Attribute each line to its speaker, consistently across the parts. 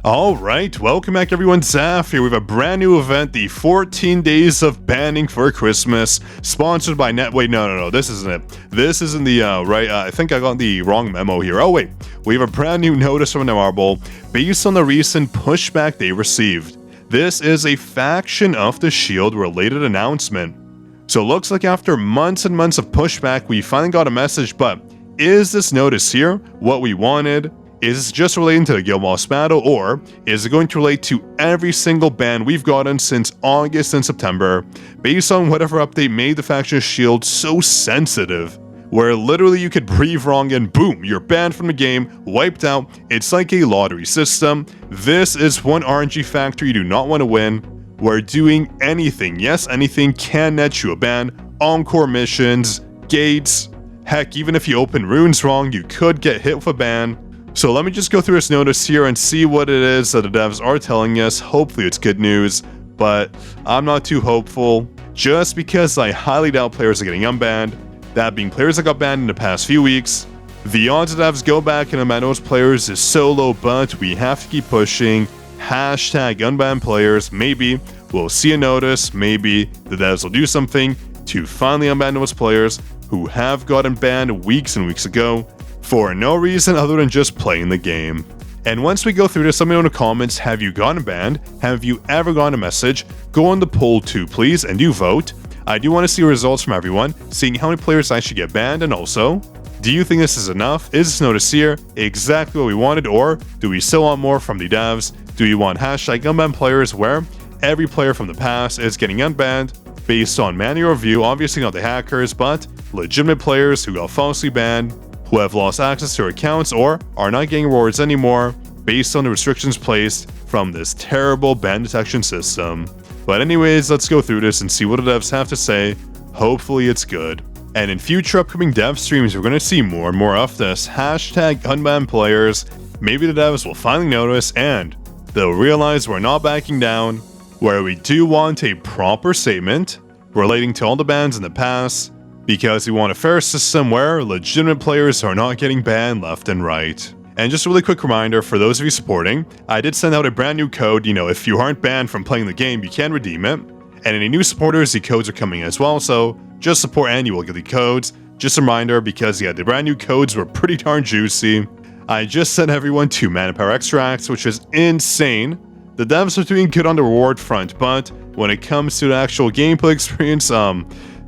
Speaker 1: Alright, welcome back everyone, Zaf here. We have a brand new event, the 14 Days of Banning for Christmas, sponsored by Wait, no, this isn't it. This isn't the, I think I got the wrong memo here. Oh wait, we have a brand new notice from Netmarble, based on the recent pushback they received. This is a Faction of the Shield related announcement. So it looks like after months and months of pushback, we finally got a message, but is this notice here what we wanted? Is this just relating to the Guild Boss battle, or is it going to relate to every single ban we've gotten since August and September, based on whatever update made the faction shield so sensitive, where literally you could breathe wrong and boom, you're banned from the game, wiped out. It's like a lottery system. This is one RNG factor you do not want to win, where doing anything, yes, anything can net you a ban, encore missions, gates, heck, even if you open runes wrong, you could get hit with a ban. So let me just go through this notice here and see what it is that the devs are telling us. Hopefully it's good news, but I'm not too hopeful, just because I highly doubt players are getting unbanned. That being players that got banned in the past few weeks. The odds that devs go back and unban those players is so low, but we have to keep pushing. Hashtag unban players. Maybe we'll see a notice, maybe the devs will do something to finally unban those players who have gotten banned weeks and weeks ago, for no reason other than just playing the game. And once we go through this, let me know in the comments, have you gotten banned? Have you ever gotten a message? Go on the poll too, please, and do vote. I do want to see results from everyone, seeing how many players actually get banned, and also, do you think this is enough? Is this notice here exactly what we wanted, or do we still want more from the devs? Do we want hashtag unban players where every player from the past is getting unbanned based on manual review, obviously not the hackers, but legitimate players who got falsely banned, who have lost access to accounts or are not getting rewards anymore based on the restrictions placed from this terrible ban detection system. But anyways, let's go through this and see what the devs have to say. Hopefully it's good. And in future upcoming dev streams, we're going to see more and more of this. Hashtag unban players. Maybe the devs will finally notice and they'll realize we're not backing down, where we do want a proper statement relating to all the bans in the past, because we want a fair system where legitimate players are not getting banned left and right. And just a really quick reminder for those of you supporting, I did send out a brand new code. If you aren't banned from playing the game, you can redeem it. And any new supporters, the codes are coming as well, so just support and you will get the codes. Just a reminder, because the brand new codes were pretty darn juicy. I just sent everyone 2 mana power extracts, which is insane. The devs are doing good on the reward front, but when it comes to the actual gameplay experience,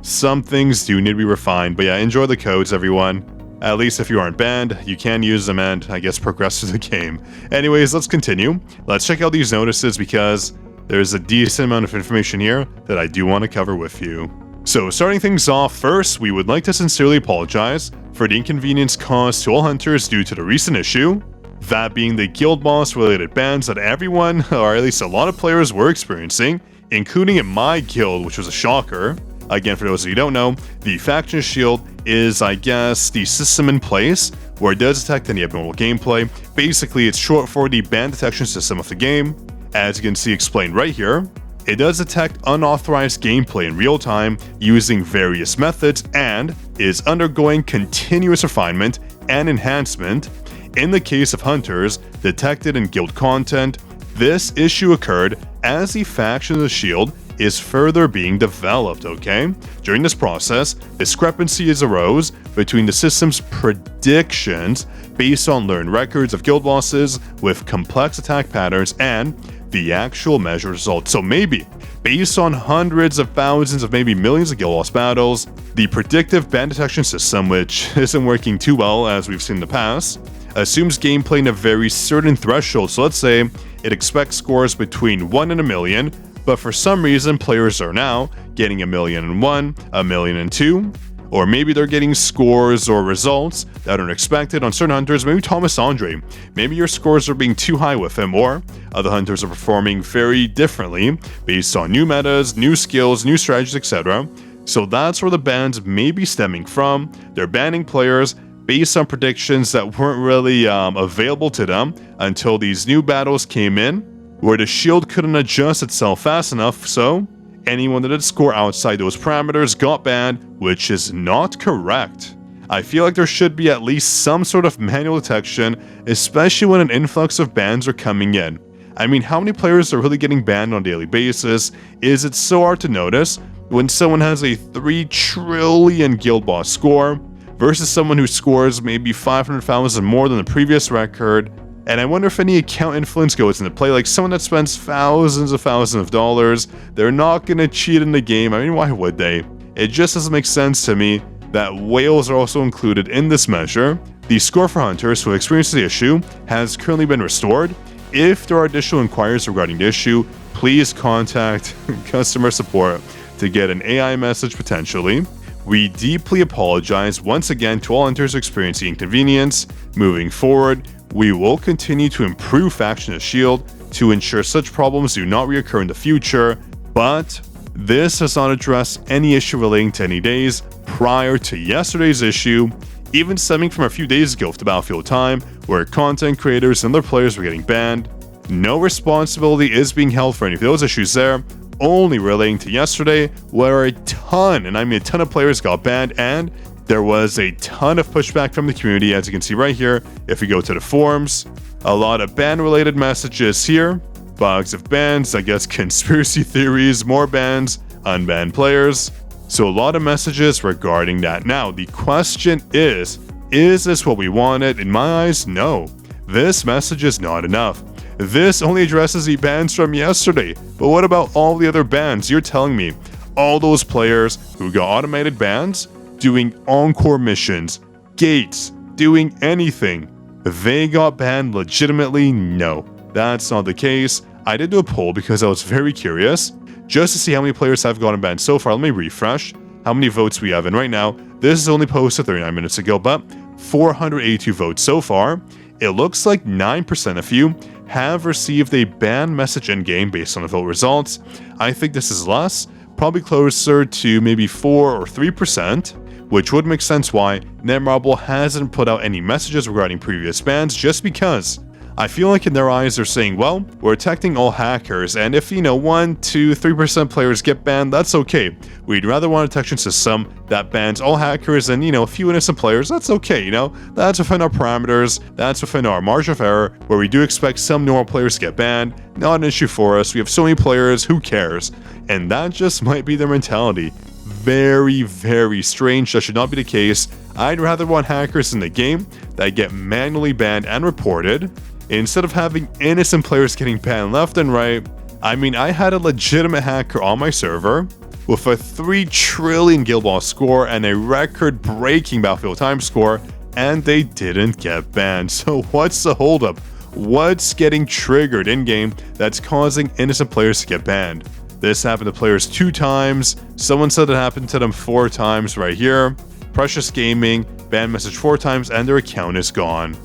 Speaker 1: some things do need to be refined. But yeah, enjoy the codes, everyone. At least if you aren't banned, you can use them and, I guess, progress through the game. Anyways, let's continue. Let's check out these notices, because there's a decent amount of information here that I do want to cover with you. So starting things off, first, we would like to sincerely apologize for the inconvenience caused to all hunters due to the recent issue. That being the guild boss related bans that everyone, or at least a lot of players, were experiencing, including in my guild, which was a shocker. Again, for those of you who don't know, the faction shield is, I guess, the system in place where it does detect any abnormal gameplay. Basically, it's short for the ban detection system of the game. As you can see explained right here, it does detect unauthorized gameplay in real time using various methods and is undergoing continuous refinement and enhancement. In the case of hunters detected in guild content, this issue occurred as the faction of the shield is further being developed, okay? During this process, discrepancies arose between the system's predictions based on learned records of guild bosses with complex attack patterns and the actual measured results. So maybe, based on hundreds of thousands of maybe millions of guild boss battles, the predictive ban detection system, which isn't working too well as we've seen in the past, assumes gameplay in a very certain threshold. So let's say it expects scores between 1 and a million, but for some reason players are now getting 1,000,001, 1,000,002, or maybe they're getting scores or results that aren't expected on certain hunters. Maybe Thomas Andre, maybe your scores are being too high with him, or other hunters are performing very differently based on new metas, new skills, new strategies, etc. So that's where the bans may be stemming from. They're banning players based on predictions that weren't really available to them until these new battles came in, where the shield couldn't adjust itself fast enough, so anyone that did score outside those parameters got banned, which is not correct. I feel like there should be at least some sort of manual detection, especially when an influx of bans are coming in. I mean, how many players are really getting banned on a daily basis? Is it so hard to notice when someone has a 3 trillion Guild Boss score versus someone who scores maybe 500,000 more than the previous record? And I wonder if any account influence goes into play, like someone that spends thousands of dollars, they're not gonna cheat in the game. I mean, why would they? It just doesn't make sense to me that whales are also included in this measure. The score for hunters who experienced the issue has currently been restored. If there are additional inquiries regarding the issue, please contact customer support to get an AI message potentially. We deeply apologize once again to all hunters experiencing inconvenience. Moving forward, we will continue to improve Faction of Shield to ensure such problems do not reoccur in the future, but this does not address any issue relating to any days prior to yesterday's issue, even stemming from a few days ago of the Battlefield time, where content creators and their players were getting banned. No responsibility is being held for any of those issues there, only relating to yesterday, where a ton, and I mean a ton of players got banned, and there was a ton of pushback from the community, as you can see right here. If we go to the forums, a lot of ban-related messages here, bugs of bans, I guess conspiracy theories, more bans, unbanned players. So a lot of messages regarding that. Now, the question is this what we wanted? In my eyes, no. This message is not enough. This only addresses the bans from yesterday. But what about all the other bans? You're telling me all those players who got automated bans, doing encore missions, gates, doing anything, they got banned legitimately? No, that's not the case. I did do a poll because I was very curious, just to see how many players have gotten banned so far. Let me refresh how many votes we have in right now. This is only posted 39 minutes ago, but 482 votes so far. It looks like 9% of you have received a ban message in-game based on the vote results. I think this is less, probably closer to maybe 4 or 3%, which would make sense why Netmarble hasn't put out any messages regarding previous bans, just because I feel like in their eyes they're saying, well, we're detecting all hackers, and if 1, 2, 3% players get banned, that's okay. We'd rather want a detection system that bans all hackers and a few innocent players. That's okay, that's within our parameters, that's within our margin of error, where we do expect some normal players to get banned. Not an issue for us. We have so many players, who cares? And that just might be their mentality. Very, very strange. That should not be the case. I'd rather want hackers in the game that get manually banned and reported, instead of having innocent players getting banned left and right. I mean, I had a legitimate hacker on my server with a 3 trillion Guild Boss score and a record-breaking Battlefield time score, and they didn't get banned. So what's the holdup? What's getting triggered in-game that's causing innocent players to get banned? This happened to players 2 times. Someone said it happened to them 4 times right here. Precious Gaming, ban message 4 times, and their account is gone.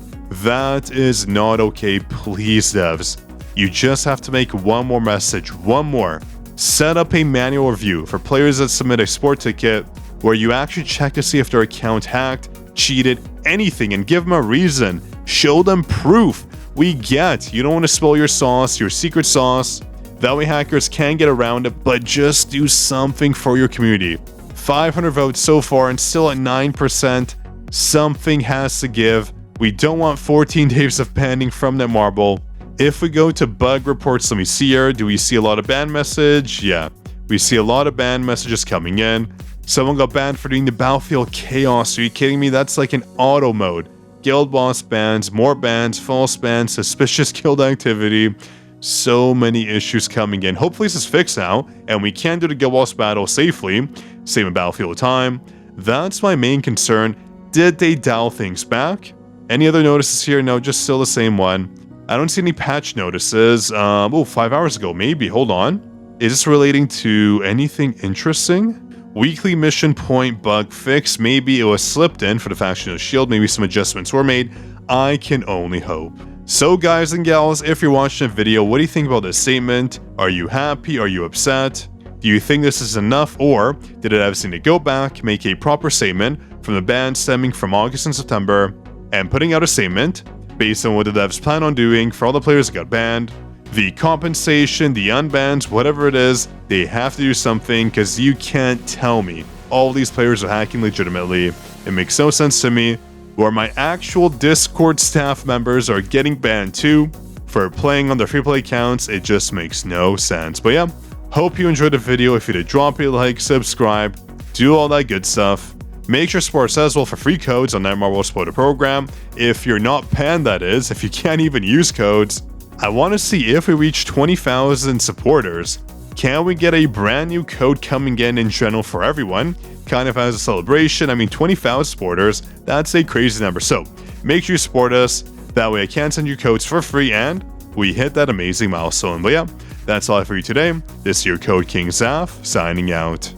Speaker 1: That is not okay. Please, devs. You just have to make one more message, one more. Set up a manual review for players that submit a sport ticket where you actually check to see if their account hacked, cheated, anything, and give them a reason. Show them proof. We get you don't want to spill your sauce, your secret sauce. That way hackers can get around it, but just do something for your community. 500 votes so far and still at 9%. Something has to give. We don't want 14 days of banning from Netmarble. If we go to bug reports, let me see here. Do we see a lot of ban message? Yeah, we see a lot of ban messages coming in. Someone got banned for doing the Battlefield Chaos. Are you kidding me? That's like an auto mode. Guild Boss bans, more bans, false bans, suspicious guild activity. So many issues coming in. Hopefully this is fixed now, and we can do the Guild Boss battle safely. Same in Battlefield time. That's my main concern. Did they dial things back? Any other notices here? No, just still the same one. I don't see any patch notices. 5 hours ago, maybe. Hold on. Is this relating to anything interesting? Weekly mission point bug fix. Maybe it was slipped in for the Faction of Shield. Maybe some adjustments were made. I can only hope. So guys and gals, if you're watching the video, what do you think about this statement? Are you happy? Are you upset? Do you think this is enough, or did it have to go back, make a proper statement from the ban stemming from August and September, and putting out a statement based on what the devs plan on doing for all the players that got banned, the compensation, the unbans, whatever it is, they have to do something, because you can't tell me all these players are hacking legitimately. It makes no sense to me, where my actual Discord staff members are getting banned too for playing on their free play accounts. It just makes no sense. But yeah, hope you enjoyed the video. If you did, drop a like, subscribe, do all that good stuff. Make sure to support us as well for free codes on Netmarble supporter program. If you're not banned, that is, if you can't even use codes. I want to see if we reach 20,000 supporters. Can we get a brand new code coming in general for everyone? Kind of as a celebration. I mean, 20,000 supporters, that's a crazy number. So make sure you support us. That way I can send you codes for free and we hit that amazing milestone. But yeah, that's all for you today. This is your Code King Zaf signing out.